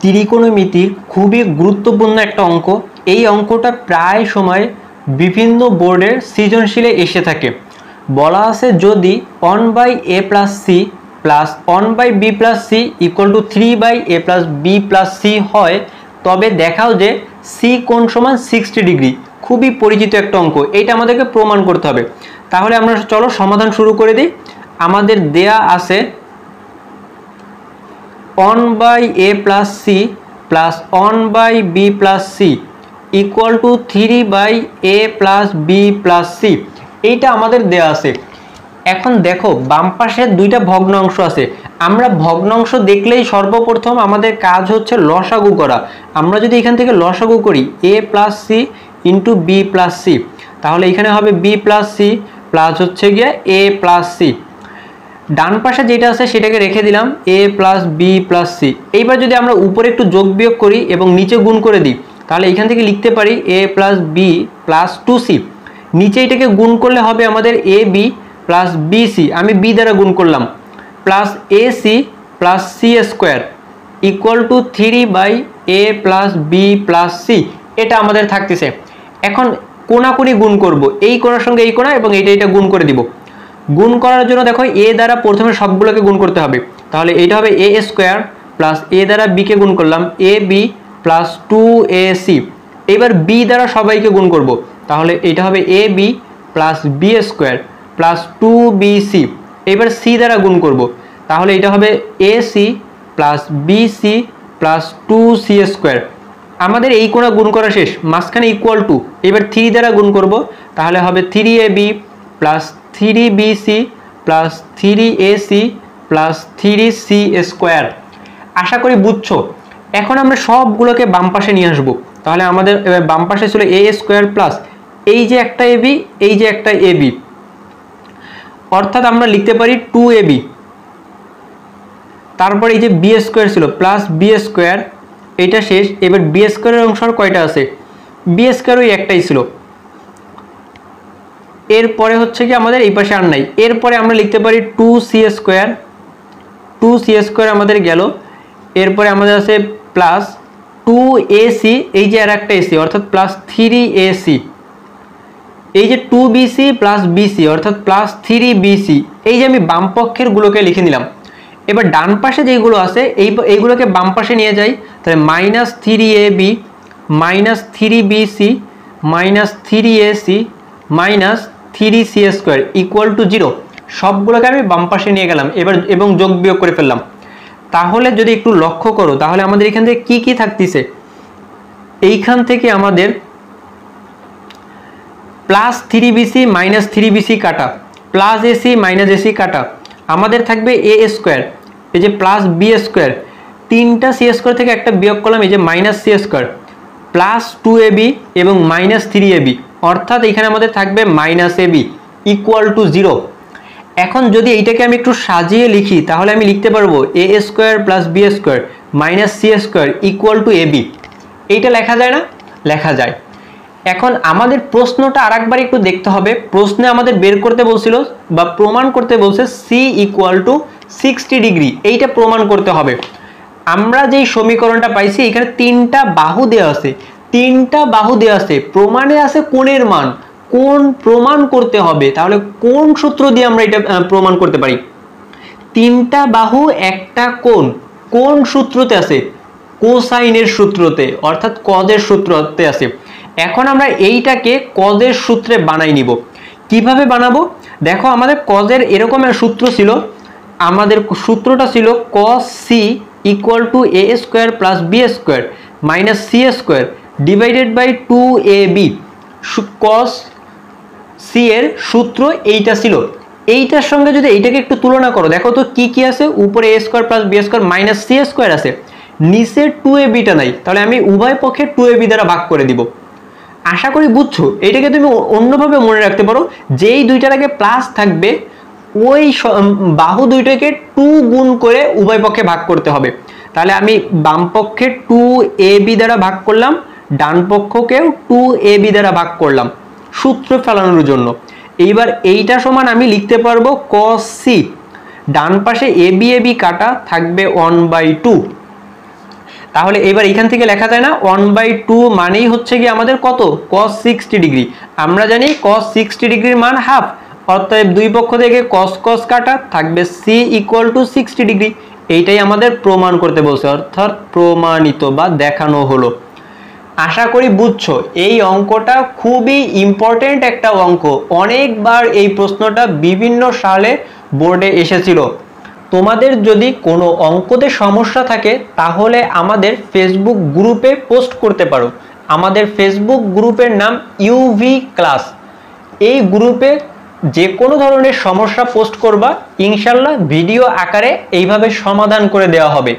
ত্রিকোণমিতির খুবই গুরুত্বপূর্ণ একটা অঙ্ক। এই অঙ্কটা প্রায় সময় বিভিন্ন বোর্ডের সৃজনশীলে এসে থাকে। বলা আছে যদি 1/a + c + 1/b + c = 3/a + b + c হয়, তবে দেখাও যে c কোণ সমান 60 ডিগ্রি। খুবই পরিচিত একটা অঙ্ক, এটা আমাদেরকে প্রমাণ করতে হবে। তাহলে আমরা চলো সমাধান শুরু করে দিই। আমাদের দেয়া আছে 1/a + c + 1/b + c = 3/a + b + c, এইটা আমাদের দেয়া আছে। এখন দেখো বাম পাশে দুইটা ভগ্নাংশ আছে। আমরা ভগ্নাংশ দেখলেই সর্বপ্রথম আমাদের কাজ হচ্ছে লসাগু করা। আমরা যদি এখান থেকে লসাগু করি a + c × b + c, তাহলে এখানে হবে b + c প্লাস হচ্ছে গিয়ে a + c। ডান পাশে যেটা আছে সেটাকে রেখে দিলাম a + b + c। এইবার যদি আমরা উপরে একটু যোগ বিয়োগ করি এবং নিচে গুণ করে দিই, তাহলে এখান থেকে লিখতে পারি a + b + 2c। নিচে এটাকে গুণ করলে হবে আমাদের ab + bc, আমি b দ্বারা গুণ করলাম, plus ac + c² = 3/a + b + c। এটা আমাদের থাকতেছে। এখন কোণাকুণি গুণ করব, এই কোণার সঙ্গে এই কোণা এবং এটা গুণ করে দিব। গুণ করার জন্য দেখো a দ্বারা প্রথমে সবগুলোকে গুণ করতে হবে, তাহলে এটা হবে a² প্লাস a দ্বারা b কে গুণ করলাম ab প্লাস 2ac। এবার b দ্বারা সবাইকে গুণ করব, তাহলে এটা হবে ab plus b² plus 2bc। এবার c দ্বারা গুণ করব, তাহলে এটা হবে ac plus bc plus 2c²। আমাদের এই কোণা গুণ করা শেষ, মাঝখানে ইকুয়াল টু, এবার 3 দ্বারা গুণ করব, তাহলে হবে 3ab plus 3bc plus 3ac plus 3c²। আশা করি বুঝছো। এখন আমরা সবগুলোকে বাম পাশে নিয়ে আসবো, তাহলে আমাদের বাম পাশে ছিল a² প্লাস এই যে একটা ab, এই যে একটা ab, অর্থাৎ আমরা লিখতে পারি 2ab। তারপর এই যে b² ছিল প্লাস b², এটা শেষ। এবার b² এর অংশ আর কয়টা আছে? b² ওই একটাই ছিল। এরপরে হচ্ছে কি আমাদের এই পাশে আর নাই। এরপরে আমরা লিখতে পারি 2c², 2c² আমাদের গেল। এরপরে আমাদের আছে প্লাস 2ac, এই যে আর একটা ac অর্থাৎ প্লাস 3ac, এই যে 2bc প্লাস bc অর্থাৎ প্লাস 3bc। এই যে আমি বাম পক্ষের গুলোকে লিখে নিলাম। এবার ডান পাশে যেগুলো আছে এইগুলোকে বাম পাশে নিয়ে যাই, তাহলে -3ab -3bc -3ac -3c² = 0। সবগুলোকে আমি বাম পাশে নিয়ে গেলাম এবার এবং যোগ বিয়োগ করে ফেললাম। তাহলে যদি একটু লক্ষ্য করো, তাহলে আমাদের এখান থেকে কি কি থাকতেছে? এইখান থেকে আমাদের প্লাস 3bc মাইনাস 3bc কাটা, প্লাস ac মাইনাস ac কাটা, আমাদের থাকবে a², এই যে প্লাস b², 3টা c² থেকে একটা বিয়োগ করলাম, এই যে মাইনাস c² প্লাস 2ab এবং মাইনাস 3ab, অর্থাৎ এখানে আমাদের থাকবে -ab = 0। এখন যদি এইটাকে আমি একটু সাজিয়ে লিখি, তাহলে আমি লিখতে পারবো a² plus b² minus c² = ab। এইটা লেখা যায় না? লেখা যায়। এখন আমাদের প্রশ্নটা আরেকবার একটু দেখতে হবে। প্রশ্নে আমাদের বের করতে বলছিল বা প্রমাণ করতে বলছে c = 60 ডিগ্রি, এইটা প্রমাণ করতে হবে। আমরা যেই সমীকরণটা পাইছি এখানে 3টা বাহু দেওয়া আছে, 3টা বাহু দেওয়া আছে, প্রমাণে আছে কোণের মান, কোণ প্রমাণ করতে হবে। তাহলে কোন সূত্র দিয়ে আমরা এটা প্রমাণ করতে পারি? 3টা বাহু একটা কোণ, কোন সূত্রতে আছে? কোসাইনের সূত্রতে, অর্থাৎ কজের সূত্রতে আছে। এখন আমরা এইটাকে কজের সূত্রে বানাই নিব। কিভাবে বানাবো? দেখো আমাদের কজের এরকম সূত্র ছিল, আমাদের সূত্রটা ছিল cos c = a² plus b² minus c² divided by 2ab। cos c এর সূত্র এইটা ছিল। এইটার সঙ্গে যদি এইটাকে একটু তুলনা করো, দেখো তো কি কি আছে। উপরে a² plus b² minus c² আছে, নিচে 2ab টা নাই, তাহলে আমি উভয় পক্ষে 2ab দ্বারা ভাগ করে দিব। আশা করি বুঝছো। এটাকে তুমি অন্যভাবে মনে রাখতে পারো, যেই দুইটার আগে প্লাস থাকবে ওই বাহু দুইটাকে 2 গুণ করে উভয় পক্ষে ভাগ করতে হবে। তাহলে আমি বাম পক্ষে 2ab দ্বারা ভাগ করলাম, ডান পক্ষকেও 2ab দ্বারা ভাগ করলাম সূত্র ফেলানোর জন্য। এইবার এইটা সমান আমি লিখতে পারবো cos c, ডান পাশে ab ab কাটা থাকবে 1/2। তাহলে এবার এখান থেকে লেখা যায় না 1/2 মানেই হচ্ছে কি আমাদের কত cos 60 ডিগ্রি। আমরা জানি cos 60 ডিগ্রির মান হাফ, অতএব দুই পক্ষ থেকে cos cos কাটা থাকবে c = 60 ডিগ্রি। এইটাই আমাদের প্রমাণ করতে বলছে, অর্থাৎ প্রমাণিত বা দেখানো হলো। আশা করি বুঝছো, এই অঙ্কটা খুবই ইম্পর্টেন্ট একটা অঙ্ক, অনেকবার এই প্রশ্নটা বিভিন্ন সালে বোর্ডে এসেছিল। তোমাদের যদি কোনো অঙ্কতে সমস্যা থাকে তাহলে আমাদের ফেসবুক গ্রুপে পোস্ট করতে পারো। আমাদের ফেসবুক গ্রুপের নাম ইউভি ক্লাস। এই গ্রুপে যে কোনো ধরনের সমস্যা পোস্ট করবা, ইনশাল্লাহ ভিডিও আকারে এইভাবে সমাধান করে দেওয়া হবে।